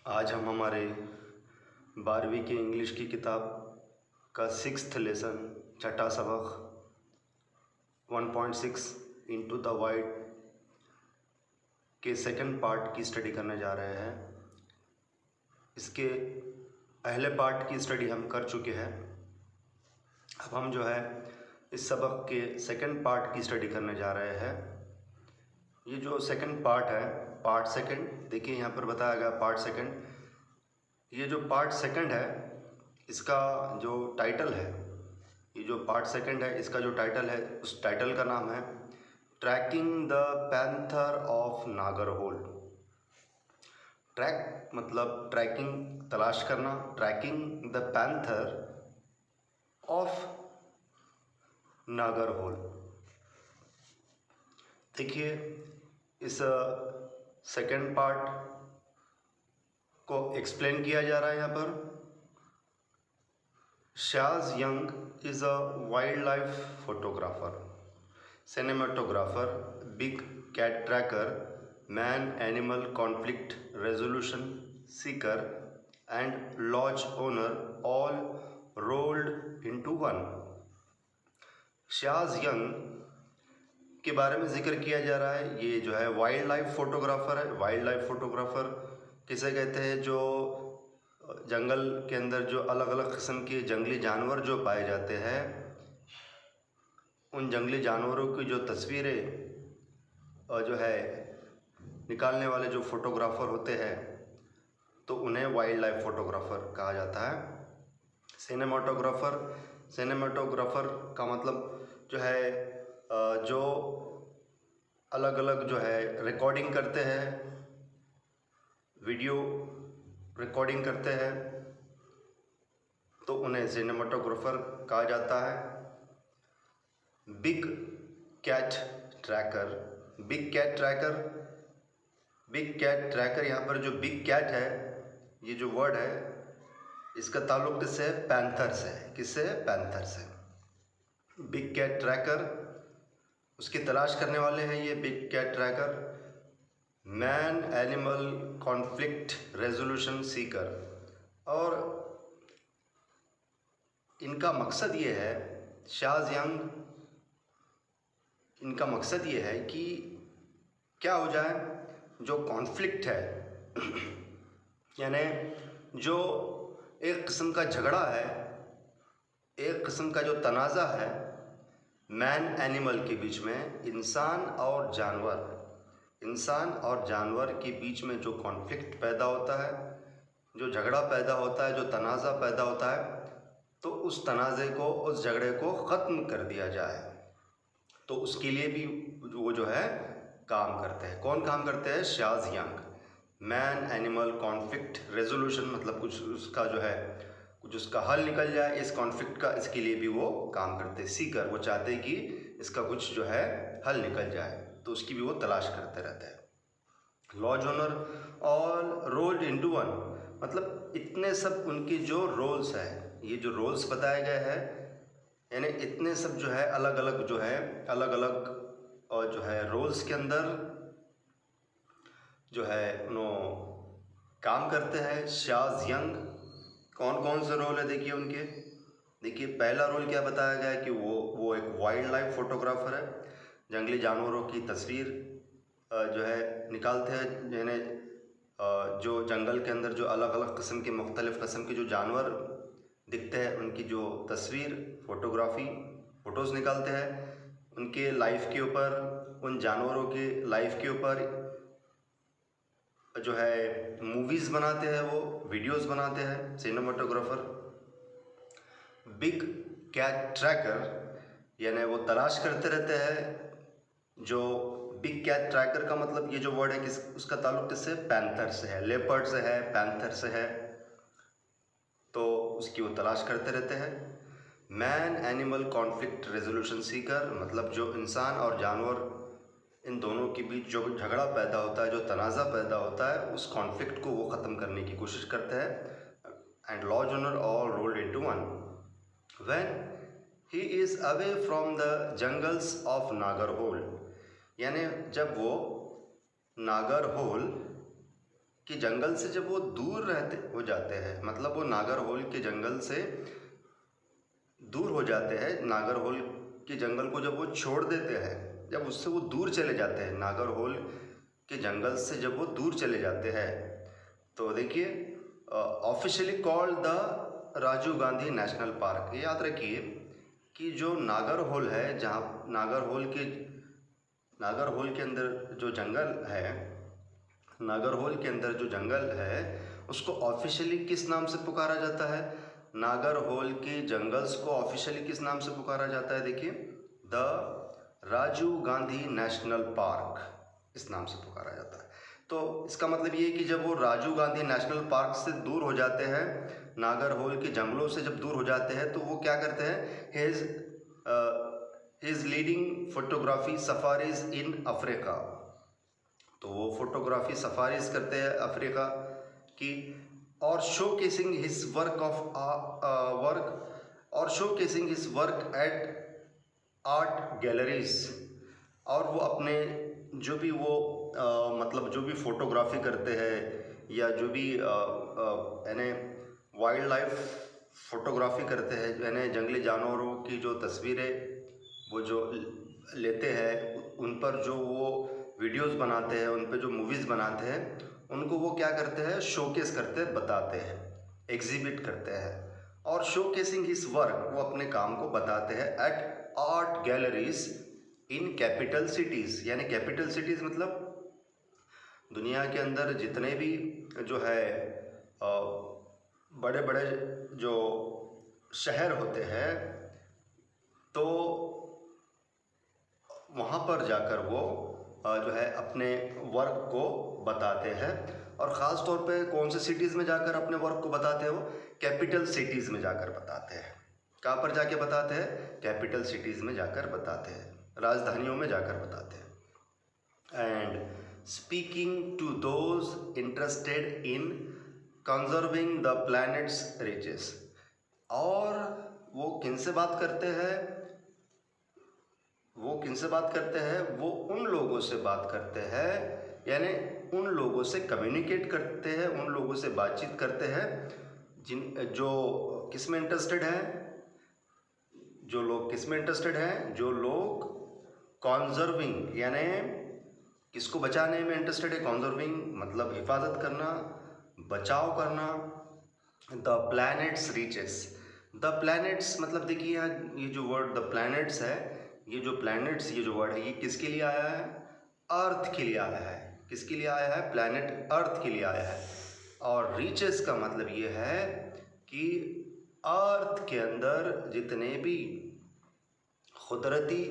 आज हम हमारे 12वीं की इंग्लिश की किताब का 6th लेसन छठा सबक 1.6 इनटू द वाइड के सेकंड पार्ट की स्टडी करने जा रहे हैं। इसके पहले पार्ट की स्टडी हम कर चुके हैं। अब हम जो है इस सबक के सेकंड पार्ट की स्टडी करने जा रहे हैं। ये जो सेकंड पार्ट है, पार्ट सेकंड, देखिए यहाँ पर बताया गया पार्ट सेकंड। ये जो पार्ट सेकंड है इसका जो टाइटल है, ये जो पार्ट सेकंड है इसका जो टाइटल है, उस टाइटल का नाम है tracking the panther of Nagarhole. Track मतलब ट्रैकिंग, तलाश करना, tracking the panther of Nagarhole. देखिए इस सेकंड पार्ट को एक्सप्लेन किया जा रहा है यहाँ पर। Shaz young is a wild life photographer, cinematographer, big cat tracker, man animal conflict resolution seeker and lodge owner, all rolled into one. Shaz young के बारे में जिक्र किया जा रहा है। ये जो है वाइल्ड लाइफ फोटोग्राफर है। वाइल्ड लाइफ फोटोग्राफर किसे कहते हैं? जो जंगल के अंदर जो अलग अलग किस्म के जंगली जानवर जो पाए जाते हैं, उन जंगली जानवरों की जो तस्वीरें जो है निकालने वाले जो फोटोग्राफर होते हैं, तो उन्हें वाइल्ड लाइफ फोटोग्राफर कहा जाता है। सिनेमाटोग्राफर, सिनेमाटोग्राफर का मतलब जो है जो अलग अलग जो है रिकॉर्डिंग करते हैं, वीडियो रिकॉर्डिंग करते हैं, तो उन्हें सिनेमाटोग्राफर कहा जाता है। Big cat tracker, big cat tracker, big cat tracker, यहाँ पर जो बिग कैट है, ये जो वर्ड है इसका ताल्लुक किससे है? पैंथर से। किससे? पैंथर से। बिग कैट ट्रैकर, उसकी तलाश करने वाले हैं ये big cat tracker. Man animal conflict resolution seeker, और इनका मकसद ये है, शाज यंग, इनका मकसद ये है कि क्या हो जाए, जो कॉन्फ्लिक्ट है यानी जो एक किस्म का झगड़ा है, एक किस्म का जो तनाज़ा है मैन एनिमल के बीच में, इंसान और जानवर, इंसान और जानवर के बीच में जो कॉन्फ्लिक्ट पैदा होता है, जो झगड़ा पैदा होता है, जो तनाज़ा पैदा होता है, तो उस तनाज़े को, उस झगड़े को ख़त्म कर दिया जाए। तो उसके लिए भी वो जो है काम करते हैं। कौन काम करते हैं? Shaz young. Man animal conflict resolution मतलब कुछ उसका जो है, कुछ उसका हल निकल जाए इस कॉन्फ्लिक्ट का, इसके लिए भी वो काम करते हैं। सीकर, वो चाहते हैं कि इसका कुछ जो है हल निकल जाए, तो उसकी भी वो तलाश करते रहते हैं। Lodge owner, all rolled into one, मतलब इतने सब उनके जो रोल्स हैं, ये जो रोल्स बताए गए हैं, यानी इतने सब जो है अलग अलग जो है, अलग अलग और जो है रोल्स के अंदर जो है उन्हों काम करते हैं शाज यंग। कौन कौन से रोल है देखिए उनके। देखिए पहला रोल क्या बताया गया है कि वो एक वाइल्ड लाइफ फोटोग्राफर है, जंगली जानवरों की तस्वीर जो है निकालते हैं, यानी जो जंगल के अंदर जो अलग अलग किस्म के, मुख्तलिफ़ किस्म के जो जानवर दिखते हैं, उनकी जो तस्वीर, फ़ोटोग्राफ़ी, फ़ोटोज़ निकालते हैं, उनके लाइफ के ऊपर, उन जानवरों के लाइफ के ऊपर जो है मूवीज़ बनाते हैं, वो वीडियोज़ बनाते हैं सिनेमाटोग्राफर। बिग कैट ट्रैकर, यानी वो तलाश करते रहते हैं। जो बिग कैट ट्रैकर का मतलब, ये जो वर्ड है किस, उसका ताल्लुक किससे? पैंथर से है, लेपर्ड से है, पैंथर से है, तो उसकी वो तलाश करते रहते हैं। Man animal conflict resolution Sikar, मतलब जो इंसान और जानवर, इन दोनों के बीच जो झगड़ा पैदा होता है, जो तनाज़ा पैदा होता है, उस कॉन्फ्लिक्ट को वो ख़त्म करने की कोशिश करते हैं। And lodge owner all rolled into one when he is away from the jungles of Nagarhole, यानी जब वो नागरहोल कि जंगल से जब वो दूर रहते हो जाते हैं, मतलब वो नागरहोल के जंगल से दूर हो जाते हैं, नागरहोल के जंगल को जब वो छोड़ देते हैं, जब उससे वो दूर चले जाते हैं, नागरहोल के जंगल से जब वो दूर चले जाते हैं, तो देखिए officially called the Rajiv Gandhi national park. ये याद रखिए कि जो नागरहोल है, जहाँ नागरहोल के अंदर जो जंगल है, नागरहोल के अंदर जो जंगल है उसको ऑफिशियली किस नाम से पुकारा जाता है? नागरहोल के जंगल्स को ऑफिशियली किस नाम से पुकारा जाता है? देखिए, the Rajiv Gandhi national park, इस नाम से पुकारा जाता है। तो इसका मतलब ये है कि जब वो राजीव गांधी नेशनल पार्क से दूर हो जाते हैं, नागरहोल के जंगलों से जब दूर हो जाते हैं, तो वो क्या करते हैं? His leading photography safaris in Africa. तो वो फोटोग्राफी सफारीज करते हैं अफ्रीका की, और showcasing his work at art galleries. और वो अपने जो भी वो मतलब जो भी फोटोग्राफी करते हैं या जो भी यानी वाइल्ड लाइफ फोटोग्राफी करते हैं, यानी जंगली जानवरों की जो तस्वीरें वो जो लेते हैं, उन पर जो वो वीडियोस बनाते हैं, उन पर जो मूवीज़ बनाते हैं, उनको वो क्या करते हैं? शोकेस करते हैं, बताते हैं, एग्जिबिट करते हैं। और शोकेसिंग हिज वर्क, वो अपने काम को बताते हैं at art galleries in capital cities. यानी कैपिटल सिटीज़ मतलब दुनिया के अंदर जितने भी जो है बड़े बड़े जो शहर होते हैं, तो वहाँ पर जाकर वो जो है अपने वर्क को बताते हैं। और ख़ास तौर पे कौन से सिटीज़ में जाकर अपने वर्क को बताते हैं? वो कैपिटल सिटीज़ में जाकर बताते हैं। कहाँ पर जाके बताते हैं? कैपिटल सिटीज़ में जाकर बताते हैं, राजधानियों में जाकर बताते हैं। And speaking to those interested in conserving the planet's riches. और वो किनसे बात करते हैं? वो किनसे बात करते हैं? वो उन लोगों से बात करते हैं, यानी उन लोगों से कम्युनिकेट करते हैं, उन लोगों से बातचीत करते हैं जो किस में इंटरेस्टेड हैं? जो लोग किस में इंटरेस्टेड हैं? जो लोग कॉन्जर्विंग, यानी किसको बचाने में इंटरेस्टेड है? कॉन्जर्विंग मतलब हिफाजत करना, बचाव करना। The planets reaches. The planets मतलब देखिए यहाँ ये जो वर्ड द प्लैनेट्स है, ये जो प्लैनेट्स, ये जो वर्ड है, ये किसके लिए आया है? अर्थ के लिए आया है। किसके लिए आया है? प्लैनेट अर्थ के लिए आया है। और रीचेस का मतलब ये है कि अर्थ के अंदर जितने भी कुदरती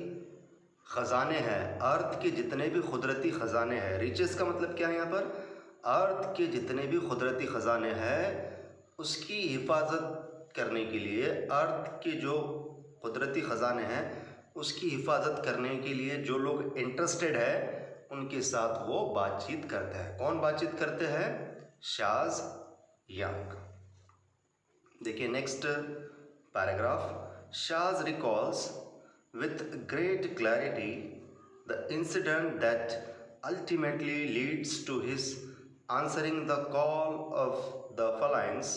ख़जाने हैं, अर्थ के जितने भी कुदरती ख़जाने हैं, रिचेस का मतलब क्या है यहाँ पर? अर्थ के जितने भी कुदरती ख़जाने हैं उसकी हिफाजत करने के लिए, अर्थ के जो कुदरती ख़जाने हैं उसकी हिफाजत करने के लिए जो लोग इंटरेस्टेड है उनके साथ वो बातचीत करते हैं। कौन बातचीत करते हैं? Charles Young. देखिए next paragraph. Charles recalls with great clarity the incident that ultimately leads to his answering the call of the Philines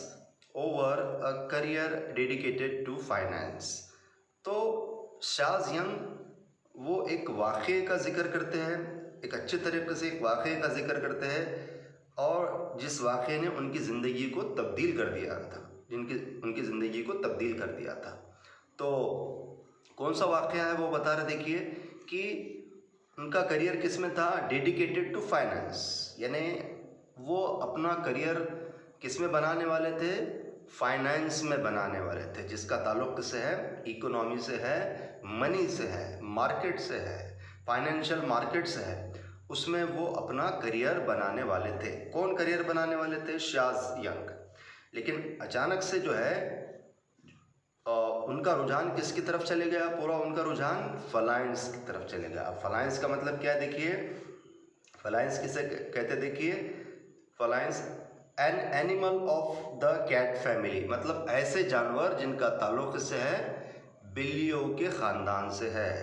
over a career dedicated to finance। तो चार्ल्स यंग वो एक वाक़े का जिक्र करते हैं, एक अच्छे तरीके से एक वाक़े का जिक्र करते हैं, और जिस वाक़े ने उनकी ज़िंदगी को तब्दील कर दिया था, उनकी ज़िंदगी को तब्दील कर दिया था। तो कौन सा वाक़या है वो बता रहे, देखिए कि उनका करियर किस में था? डेडिकेटेड टू फाइनेंस, यानी वो अपना करियर किस में बनाने वाले थे? फाइनेंस में बनाने वाले थे, जिसका ताल्लुक़ किससे है? इकोनॉमी से है, मनी से है, मार्केट से है, फाइनेंशियल मार्केट से है, उसमें वो अपना करियर बनाने वाले थे। कौन करियर बनाने वाले थे? Charles young. लेकिन अचानक से जो है उनका रुझान किसकी तरफ चले गया? पूरा उनका रुझान फलाइंस की तरफ चले गया। अब फलाइंस का मतलब क्या है? देखिए फलाइंस किसे कहते हैं? देखिए felines an animal of the cat family, मतलब ऐसे जानवर जिनका ताल्लुक़ से है बिल्लियों के ख़ानदान से है,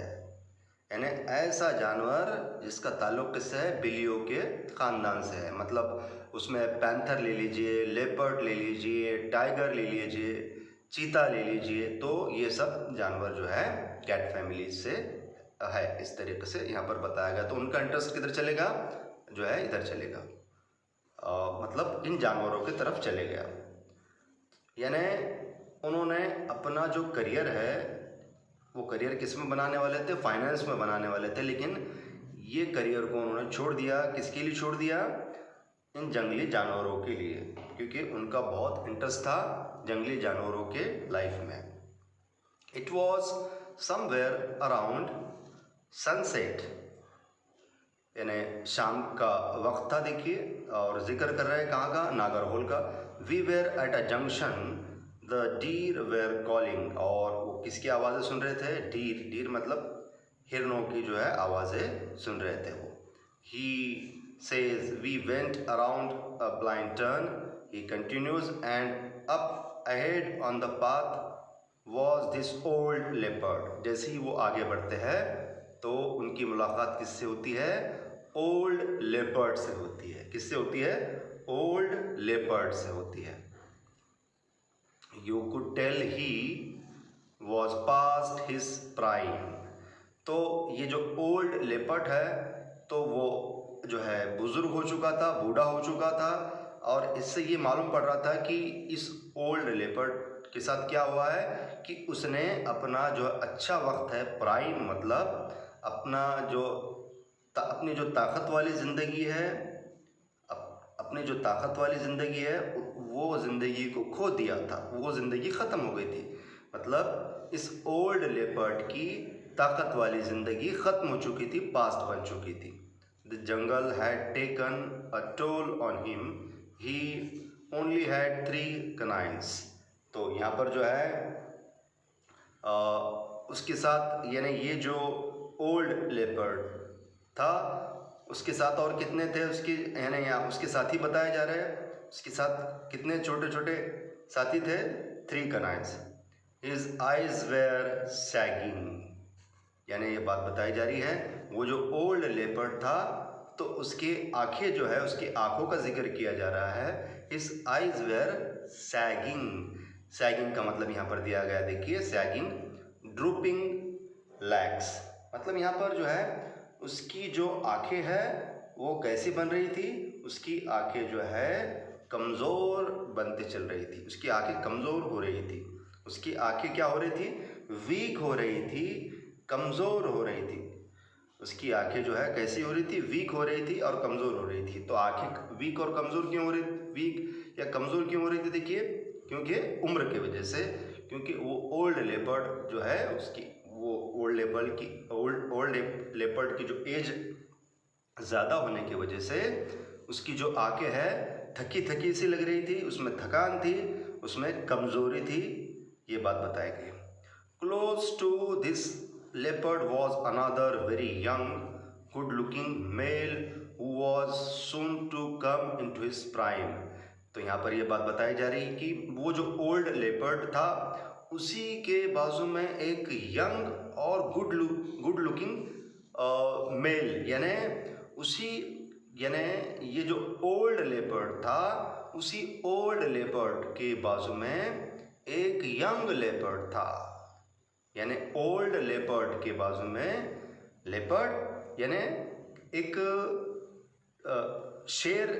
यानी ऐसा जानवर जिसका ताल्लुक़ किससे है, बिल्लियों के ख़ानदान से है। मतलब उसमें पैंथर ले लीजिए, लेपर्ड ले लीजिए, टाइगर ले लीजिए, चीता ले लीजिए, तो ये सब जानवर जो है कैट फैमिली से है। इस तरीके से यहाँ पर बताया गया। तो उनका इंटरेस्ट किधर चलेगा, जो है इधर चलेगा, मतलब इन जानवरों की तरफ चले गया। यानी उन्होंने अपना जो करियर है वो करियर किस में बनाने वाले थे, फाइनेंस में बनाने वाले थे, लेकिन ये करियर को उन्होंने छोड़ दिया। किसके लिए छोड़ दिया, इन जंगली जानवरों के लिए, क्योंकि उनका बहुत इंटरेस्ट था जंगली जानवरों के लाइफ में। It was somewhere around sunset, यानी शाम का वक्त था। देखिए, और जिक्र कर रहे हैं कहाँ का, नागरहोल का। We were at a junction, the deer were calling, और वो किसकी आवाज़ें सुन रहे थे, डीर, डीर मतलब हिरणों की जो है आवाज़ें सुन रहे थे वो। ही says we went around a blind turn, he continues, and up ahead on the path was this old leopard। जैसे ही वो आगे बढ़ते हैं तो उनकी मुलाकात किससे होती है, ओल्ड लेपर्ड से होती है। किससे होती है, ओल्ड लेपर्ड से होती है। You could tell he was past his prime। तो ये जो ओल्ड लेपर्ड है तो वो जो है बुजुर्ग हो चुका था, बूढ़ा हो चुका था, और इससे ये मालूम पड़ रहा था कि इस ओल्ड लेपर्ड के साथ क्या हुआ है कि उसने अपना जो अच्छा वक्त है, प्राइम मतलब अपना जो अपनी जो ताकत वाली ज़िंदगी है, अपनी जो ताकत वाली ज़िंदगी है वो ज़िंदगी को खो दिया था, वो ज़िंदगी ख़त्म हो गई थी। मतलब इस ओल्ड लेपर्ड की ताकत वाली ज़िंदगी ख़त्म हो चुकी थी, पास्ट बन चुकी थी। The jungle had taken a toll on him, he only had 3 कनाइन्स। तो यहाँ पर जो है उसके साथ, यानी ये जो ओल्ड लेपर्ड था उसके साथ और कितने थे उसके, यानी यहाँ उसके साथी बताए जा रहे हैं। उसके साथ कितने छोटे छोटे साथी थे, 3 कनाइन्स। हिज आइज वेयर सैगिंग, यानी ये बात बताई जा रही है वो जो ओल्ड लेपर्ड था तो उसकी आंखें जो है, उसकी आंखों का जिक्र किया जा रहा है। His eyes were sagging, sagging का मतलब यहाँ पर दिया गया, देखिए सैगिंग, ड्रूपिंग लैग्स, मतलब यहाँ पर जो है उसकी जो आंखें है वो कैसी बन रही थी, उसकी आंखें जो है कमज़ोर बनती चल रही थी, उसकी आंखें कमज़ोर हो रही थी। उसकी आंखें क्या हो रही थी, वीक हो रही थी, कमज़ोर हो रही थी। उसकी आंखें जो है कैसी हो रही थी, वीक हो रही थी और कमज़ोर हो रही थी। तो आंखें वीक और कमज़ोर क्यों हो रही, वीक या कमज़ोर क्यों हो रही थी, देखिए क्योंकि उम्र की वजह से, क्योंकि वो ओल्ड लेपर्ड जो है उसकी, वो ओल्ड लेपर्ड की जो एज ज़्यादा होने की वजह से उसकी जो आंखें है थकी थकी सी लग रही थी, उसमें थकान थी, उसमें कमज़ोरी थी, ये बात बताई गई। Close to this leopard was another very young, good-looking male who was soon to come into his prime। तो यहाँ पर ये बात बताई जा रही है कि वो जो ओल्ड लेपर्ड था उसी के बाजू में एक यंग और गुड लुकिंग मेल, यानी उसी, यानी ये जो ओल्ड लेपर्ड था उसी ओल्ड लेपर्ड के बाजू में एक यंग लेपर्ड था। यानी ओल्ड लेपर्ड के बाजू में लेपर्ड यानी एक शेर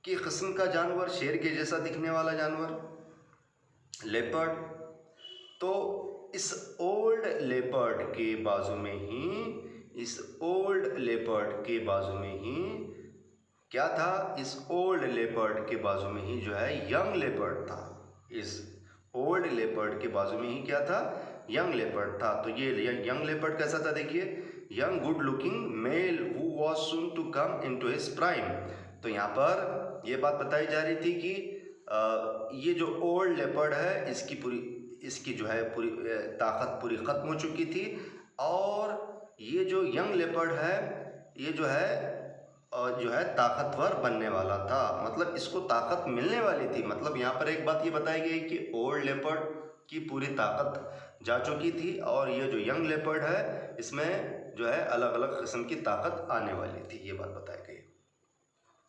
की किस्म का जानवर, शेर के जैसा दिखने वाला जानवर लेपर्ड। तो इस ओल्ड लेपर्ड के बाजू में ही, इस ओल्ड लेपर्ड के बाजू में ही क्या था, इस ओल्ड लेपर्ड के बाजू में ही जो है यंग लेपर्ड था। इस ओल्ड लेपर्ड के बाजू में ही क्या था, यंग लेपर्ड था। तो ये यंग लेपर्ड कैसा था, देखिए young good looking male who was soon to come into his prime. तो यहाँ पर ये बात बताई जा रही थी कि ये जो ओल्ड लेपर्ड है इसकी जो है पूरी ताकत पूरी ख़त्म हो चुकी थी, और ये जो यंग लेपर्ड है ये जो है ताकतवर बनने वाला था, मतलब इसको ताकत मिलने वाली थी। मतलब यहाँ पर एक बात ये बताई गई कि ओल्ड लेपर्ड की पूरी ताकत जा चुकी थी और ये जो यंग लेपर्ड है इसमें जो है अलग अलग किस्म की ताकत आने वाली थी, ये बात बताई गई।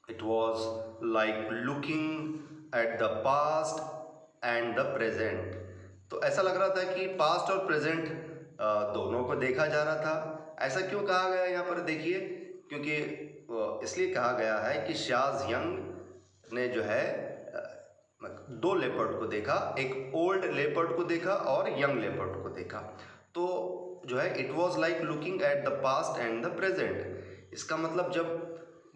It was like looking at the past and the present. तो ऐसा लग रहा था कि पास्ट और प्रेजेंट दोनों को देखा जा रहा था। ऐसा क्यों कहा गया यहाँ पर देखिए, क्योंकि इसलिए कहा गया है कि शाज़ यंग ने जो है दो लेपर्ड को देखा, एक ओल्ड लेपर्ड को देखा और यंग लेपर्ड को देखा। तो जो है it was like looking at the past and the present. इसका मतलब जब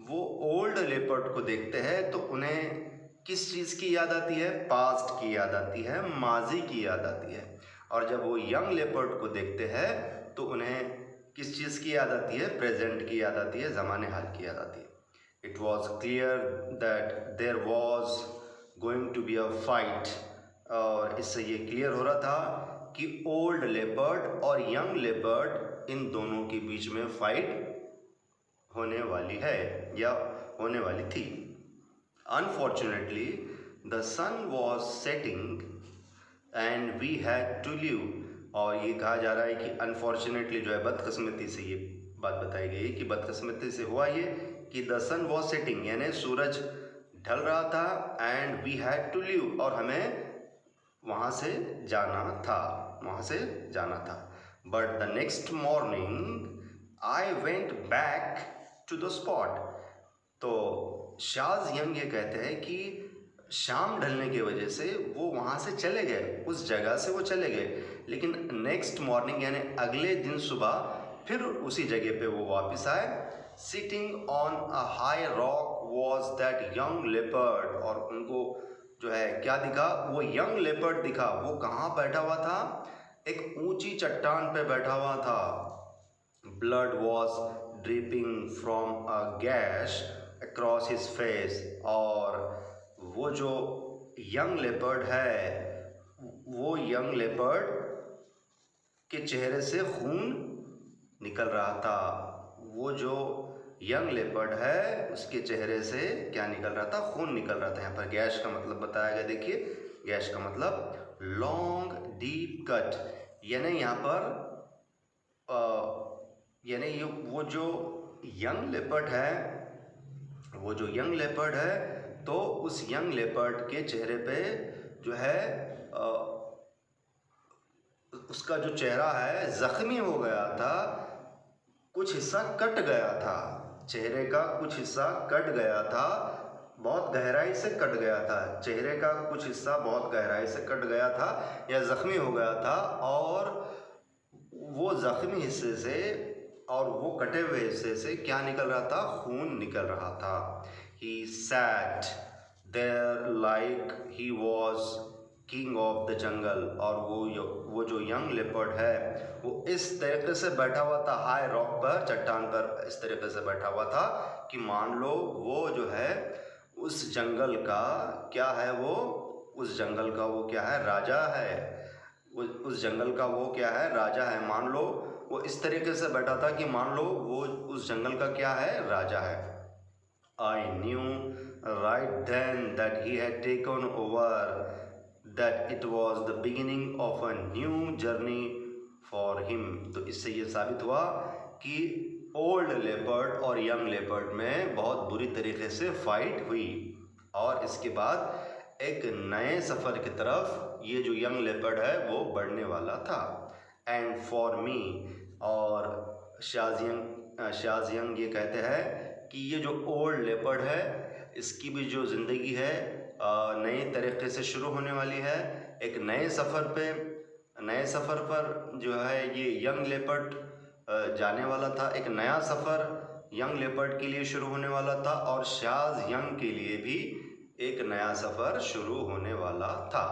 वो ओल्ड लेपर्ड को देखते हैं तो उन्हें किस चीज़ की याद आती है? पास्ट की याद आती है, माजी की याद आती है। और जब वो यंग लेपर्ड को देखते हैं तो उन्हें किस चीज़ की याद आती है? प्रेजेंट की याद आती है, ज़माने हाल की याद आती है। It was clear that there was going to be a fight. और इससे ये क्लियर हो रहा था कि ओल्ड लेपर्ड और यंग लेपर्ड इन दोनों के बीच में फाइट होने वाली है या होने वाली थी। Unfortunately the sun was setting and we had to leave. और ये कहा जा रहा है कि अनफॉर्चुनेटली जो है बदकिस्मती से ये बात बताई गई कि बदकिस्मती से हुआ ये कि द सन वॉज सेटिंग, यानी सूरज ढल रहा था, and we had to leave, और हमें वहाँ से जाना था, but the next morning I went back to the spot. तो शाज़ यंग ये कहते हैं कि शाम ढलने की वजह से वो वहाँ से चले गए, उस जगह से वो चले गए, लेकिन नेक्स्ट मॉर्निंग यानी अगले दिन सुबह फिर उसी जगह पे वो वापस आए। Sitting on a high rock was that young leopard. और उनको जो है क्या दिखा? वो यंग लेपर्ड दिखा। वो कहाँ बैठा हुआ था? एक ऊंची चट्टान पे बैठा हुआ था। Blood was dripping from a gas across his face. और वो जो यंग लेपर्ड है, वो यंग लेपर्ड के चेहरे से खून निकल रहा था। वो जो यंग लेपर्ड है उसके चेहरे से क्या निकल रहा था? खून निकल रहा था। यहाँ पर गैश का मतलब बताया गया, देखिए गैश का मतलब लॉन्ग डीप कट, यानी यहाँ पर यानी ये वो जो यंग लेपर्ड है तो उस यंग लेपर्ड के चेहरे पे जो है उसका जो चेहरा है ज़ख्मी हो गया था, कुछ हिस्सा कट गया था, चेहरे का कुछ हिस्सा कट गया था, बहुत गहराई से कट गया था, चेहरे का कुछ हिस्सा बहुत गहराई से कट गया था या ज़ख्मी हो गया था। और वो ज़ख्मी हिस्से से और वो कटे हुए हिस्से से क्या निकल रहा था? खून निकल रहा था। He sat there like he was king of the jungle। और वो जो यंग लेपर्ड है वो इस तरीके से बैठा हुआ था हाई रॉक पर, चट्टान पर इस तरीके से बैठा हुआ था कि मान लो वो जो है उस जंगल का क्या है? वो उस जंगल का वो क्या है? राजा है। उस जंगल का वो क्या है? राजा है। मान लो वो इस तरीके से बैठा था कि मान लो वो उस जंगल का क्या है? राजा है। I knew right then that he had taken over, that it was the beginning of a new journey for him। तो इससे ये साबित हुआ कि ओल्ड लेपर्ड और यंग लेपर्ड में बहुत बुरी तरीके से फाइट हुई, और इसके बाद एक नए सफ़र की तरफ ये जो यंग लेपर्ड है वो बढ़ने वाला था। एंड फॉर मी, और शाज़ यंग ये कहते हैं कि ये जो ओल्ड लेपर्ड है इसकी भी जो ज़िंदगी है नए तरीके से शुरू होने वाली है। एक नए सफ़र पर जो है ये यंग लेपर्ड जाने वाला था। एक नया सफ़र यंग लेपर्ड के लिए शुरू होने वाला था और शाज़ यंग के लिए भी एक नया सफ़र शुरू होने वाला था।